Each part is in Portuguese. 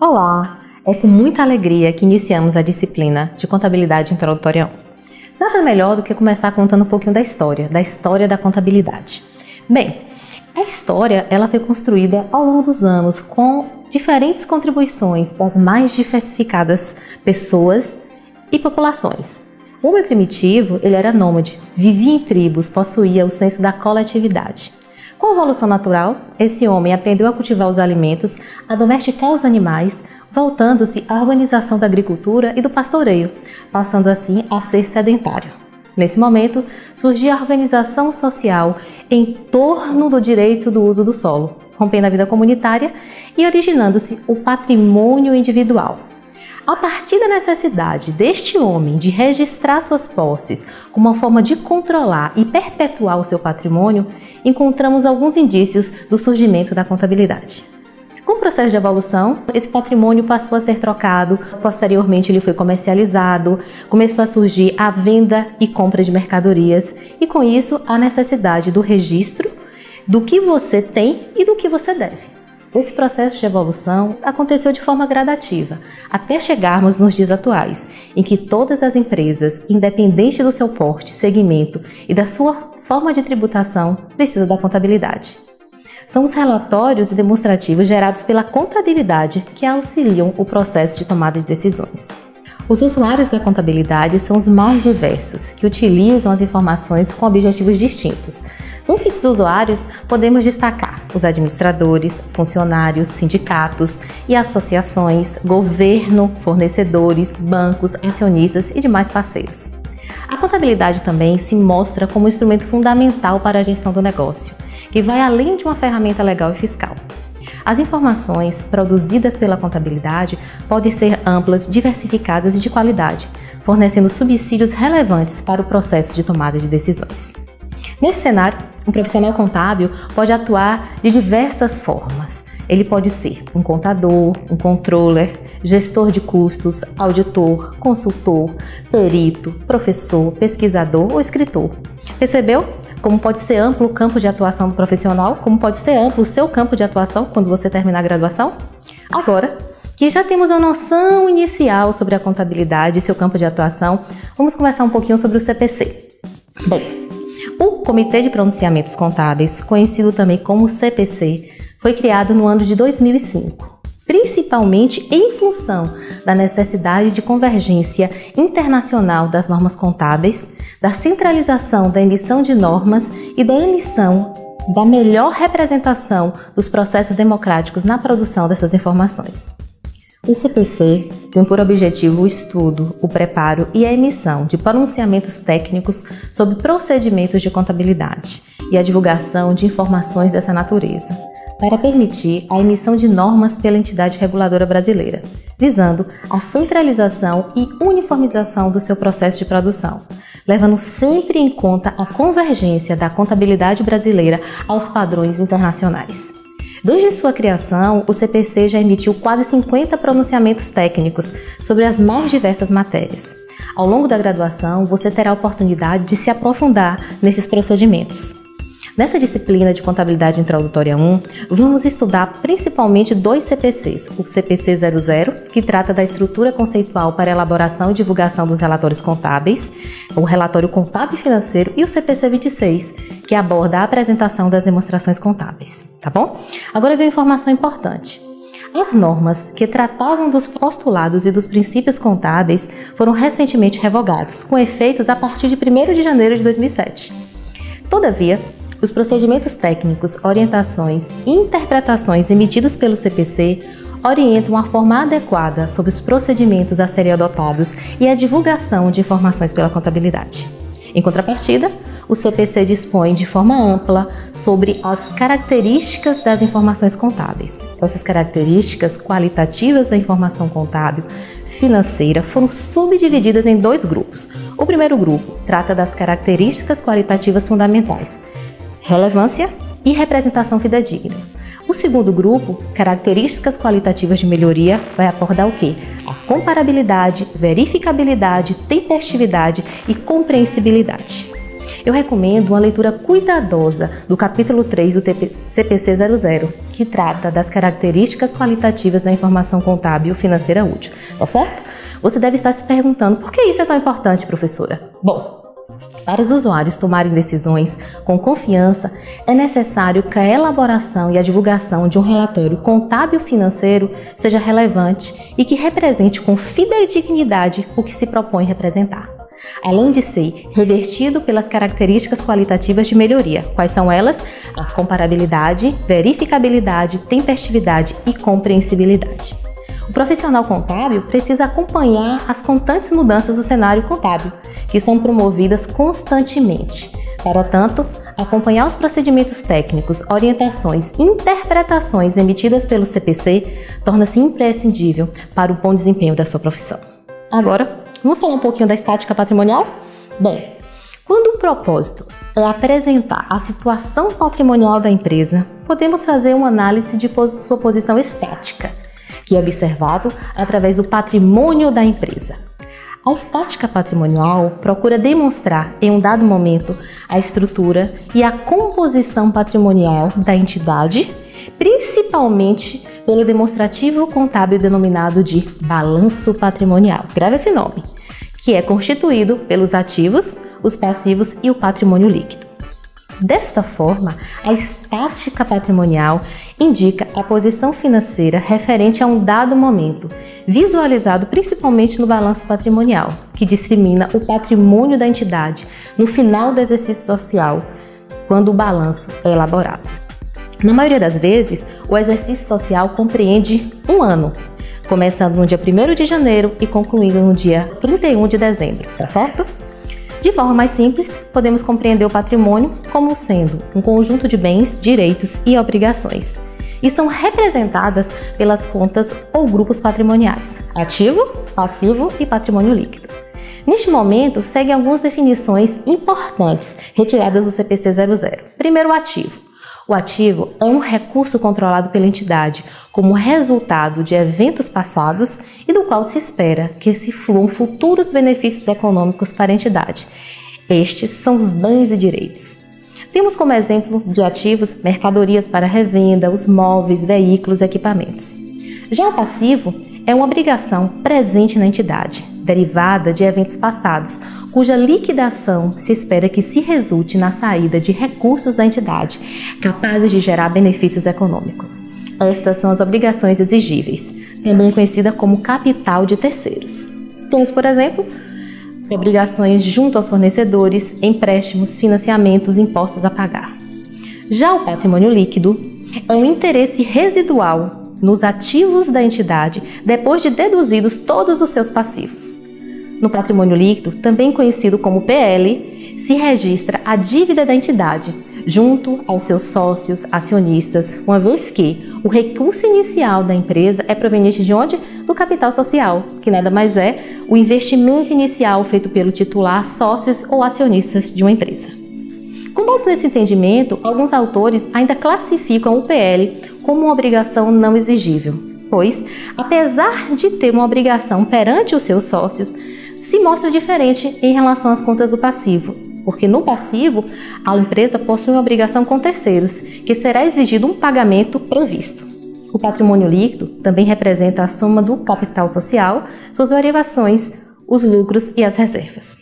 Olá! É com muita alegria que iniciamos a disciplina de Contabilidade Introdutória 1. Nada melhor do que começar contando um pouquinho da história da contabilidade. Bem, a história ela foi construída ao longo dos anos com diferentes contribuições das mais diversificadas pessoas e populações. O homem primitivo ele era nômade, vivia em tribos, possuía o senso da coletividade. Com a evolução natural, esse homem aprendeu a cultivar os alimentos, a domesticar os animais, voltando-se à organização da agricultura e do pastoreio, passando assim a ser sedentário. Nesse momento, surgia a organização social em torno do direito do uso do solo, rompendo a vida comunitária e originando-se o patrimônio individual. A partir da necessidade deste homem de registrar suas posses como uma forma de controlar e perpetuar o seu patrimônio, encontramos alguns indícios do surgimento da contabilidade. Com o processo de evolução, esse patrimônio passou a ser trocado, posteriormente ele foi comercializado, começou a surgir a venda e compra de mercadorias e com isso a necessidade do registro do que você tem e do que você deve. Esse processo de evolução aconteceu de forma gradativa, até chegarmos nos dias atuais, em que todas as empresas, independente do seu porte, segmento e da sua forma de tributação, precisam da contabilidade. São os relatórios e demonstrativos gerados pela contabilidade que auxiliam o processo de tomada de decisões. Os usuários da contabilidade são os mais diversos, que utilizam as informações com objetivos distintos. Entre esses usuários, podemos destacar os administradores, funcionários, sindicatos e associações, governo, fornecedores, bancos, acionistas e demais parceiros. A contabilidade também se mostra como um instrumento fundamental para a gestão do negócio, que vai além de uma ferramenta legal e fiscal. As informações produzidas pela contabilidade podem ser amplas, diversificadas e de qualidade, fornecendo subsídios relevantes para o processo de tomada de decisões. Nesse cenário, um profissional contábil pode atuar de diversas formas. Ele pode ser um contador, um controller, gestor de custos, auditor, consultor, perito, professor, pesquisador ou escritor. Percebeu como pode ser amplo o campo de atuação do profissional? Como pode ser amplo o seu campo de atuação quando você terminar a graduação? Agora que já temos uma noção inicial sobre a contabilidade e seu campo de atuação, vamos conversar um pouquinho sobre o CPC. Bem, o Comitê de Pronunciamentos Contábeis, conhecido também como CPC, foi criado no ano de 2005, principalmente em função da necessidade de convergência internacional das normas contábeis, da centralização da emissão de normas e da emissão da melhor representação dos processos democráticos na produção dessas informações. O CPC tem por objetivo o estudo, o preparo e a emissão de pronunciamentos técnicos sobre procedimentos de contabilidade e a divulgação de informações dessa natureza, para permitir a emissão de normas pela entidade reguladora brasileira, visando a centralização e uniformização do seu processo de produção, levando sempre em conta a convergência da contabilidade brasileira aos padrões internacionais. Desde sua criação, o CPC já emitiu quase 50 pronunciamentos técnicos sobre as mais diversas matérias. Ao longo da graduação, você terá a oportunidade de se aprofundar nesses procedimentos. Nessa disciplina de Contabilidade Introdutória 1, vamos estudar principalmente dois CPCs, o CPC 00, que trata da estrutura conceitual para elaboração e divulgação dos relatórios contábeis, o relatório contábil e financeiro, e o CPC 26, que aborda a apresentação das demonstrações contábeis, tá bom? Agora vem uma informação importante. As normas que tratavam dos postulados e dos princípios contábeis foram recentemente revogados, com efeitos a partir de 1º de janeiro de 2007. Todavia, os procedimentos técnicos, orientações e interpretações emitidos pelo CPC orientam a forma adequada sobre os procedimentos a serem adotados e a divulgação de informações pela contabilidade. Em contrapartida, o CPC dispõe de forma ampla sobre as características das informações contábeis. Essas características qualitativas da informação contábil financeira foram subdivididas em dois grupos. O primeiro grupo trata das características qualitativas fundamentais, relevância e representação fidedigna. O segundo grupo, características qualitativas de melhoria, vai abordar o quê? A comparabilidade, verificabilidade, tempestividade e compreensibilidade. eu recomendo uma leitura cuidadosa do capítulo 3 do CPC 00, que trata das características qualitativas da informação contábil financeira útil, tá certo? Você deve estar se perguntando, por que isso é tão importante, professora? Bom, para os usuários tomarem decisões com confiança, é necessário que a elaboração e a divulgação de um relatório contábil financeiro seja relevante e que represente com fidedignidade o que se propõe representar, além de ser revertido pelas características qualitativas de melhoria. Quais são elas? A comparabilidade, verificabilidade, tempestividade e compreensibilidade. O profissional contábil precisa acompanhar as constantes mudanças do cenário contábil, que são promovidas constantemente. Para tanto, acompanhar os procedimentos técnicos, orientações e interpretações emitidas pelo CPC torna-se imprescindível para o bom desempenho da sua profissão. Agora, vamos falar um pouquinho da estática patrimonial? Bem, quando o propósito é apresentar a situação patrimonial da empresa, podemos fazer uma análise de sua posição estática, que é observado através do patrimônio da empresa. A estática patrimonial procura demonstrar, em um dado momento, a estrutura e a composição patrimonial da entidade, principalmente pelo demonstrativo contábil denominado de balanço patrimonial. Grave esse nome, que é constituído pelos ativos, os passivos e o patrimônio líquido. Desta forma, a estática patrimonial indica a posição financeira referente a um dado momento, visualizado principalmente no balanço patrimonial, que discrimina o patrimônio da entidade no final do exercício social, quando o balanço é elaborado. Na maioria das vezes, o exercício social compreende um ano, começando no dia 1º de janeiro e concluindo no dia 31 de dezembro, tá certo? De forma mais simples, podemos compreender o patrimônio como sendo um conjunto de bens, direitos e obrigações, e são representadas pelas contas ou grupos patrimoniais: ativo, passivo e patrimônio líquido. Neste momento, seguem algumas definições importantes retiradas do CPC 00. Primeiro, o ativo. O ativo é um recurso controlado pela entidade como resultado de eventos passados e do qual se espera que se fluam futuros benefícios econômicos para a entidade. Estes são os bens e direitos. Temos como exemplo de ativos mercadorias para revenda, os móveis, veículos e equipamentos. Já o passivo é uma obrigação presente na entidade, derivada de eventos passados, cuja liquidação se espera que se resulte na saída de recursos da entidade, capazes de gerar benefícios econômicos. Estas são as obrigações exigíveis, também conhecida como capital de terceiros. Temos, por exemplo, obrigações junto aos fornecedores, empréstimos, financiamentos, impostos a pagar. Já o patrimônio líquido é um interesse residual nos ativos da entidade depois de deduzidos todos os seus passivos. No patrimônio líquido, também conhecido como PL, se registra a dívida da entidade junto aos seus sócios acionistas, uma vez que o recurso inicial da empresa é proveniente de onde? Do capital social, que nada mais é o investimento inicial feito pelo titular, sócios ou acionistas de uma empresa. Com base nesse entendimento, alguns autores ainda classificam o PL como uma obrigação não exigível, pois, apesar de ter uma obrigação perante os seus sócios, se mostra diferente em relação às contas do passivo, porque no passivo, a empresa possui uma obrigação com terceiros, que será exigido um pagamento previsto. O patrimônio líquido também representa a soma do capital social, suas variações, os lucros e as reservas.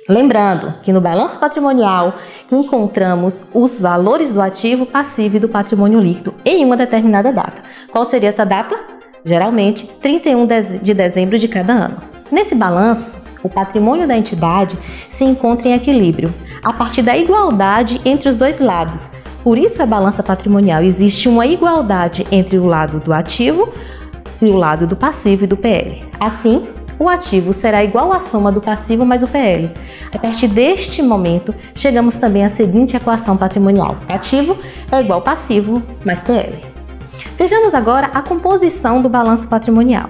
Lembrando que no balanço patrimonial que encontramos os valores do ativo, passivo e do patrimônio líquido em uma determinada data. Qual seria essa data? Geralmente, 31 de dezembro de cada ano. Nesse balanço, o patrimônio da entidade se encontra em equilíbrio, a partir da igualdade entre os dois lados. Por isso, a balança patrimonial existe uma igualdade entre o lado do ativo e o lado do passivo e do PL. Assim, o ativo será igual à soma do passivo mais o PL. A partir deste momento, chegamos também à seguinte equação patrimonial: ativo é igual passivo mais PL. Vejamos agora a composição do balanço patrimonial.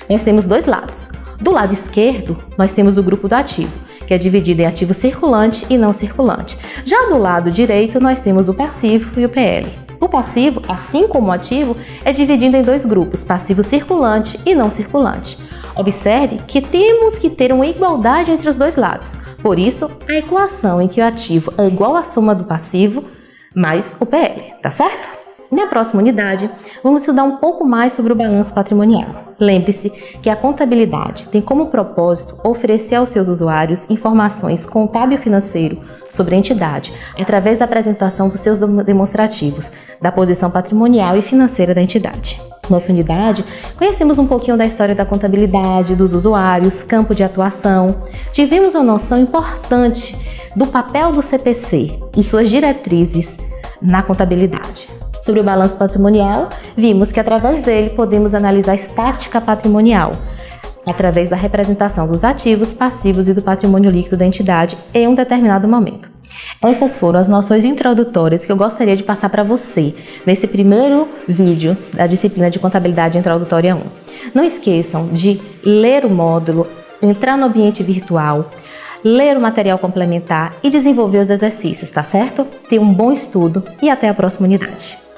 Nós temos dois lados. Do lado esquerdo, nós temos o grupo do ativo, que é dividido em ativo circulante e não circulante. Já do lado direito, nós temos o passivo e o PL. O passivo, assim como o ativo, é dividido em dois grupos, passivo circulante e não circulante. Observe que temos que ter uma igualdade entre os dois lados. Por isso, a equação em que o ativo é igual à soma do passivo mais o PL, tá certo? Na próxima unidade, vamos estudar um pouco mais sobre o balanço patrimonial. Lembre-se que a contabilidade tem como propósito oferecer aos seus usuários informações contábil-financeiro sobre a entidade, através da apresentação dos seus demonstrativos, da posição patrimonial e financeira da entidade. Nessa unidade, conhecemos um pouquinho da história da contabilidade, dos usuários, campo de atuação. Tivemos uma noção importante do papel do CPC e suas diretrizes na contabilidade. Sobre o balanço patrimonial, vimos que através dele podemos analisar a estática patrimonial, através da representação dos ativos, passivos e do patrimônio líquido da entidade em um determinado momento. Essas foram as noções introdutórias que eu gostaria de passar para você nesse primeiro vídeo da disciplina de Contabilidade Introdutória 1. Não esqueçam de ler o módulo, entrar no ambiente virtual, ler o material complementar e desenvolver os exercícios, tá certo? Tenha um bom estudo e até a próxima unidade.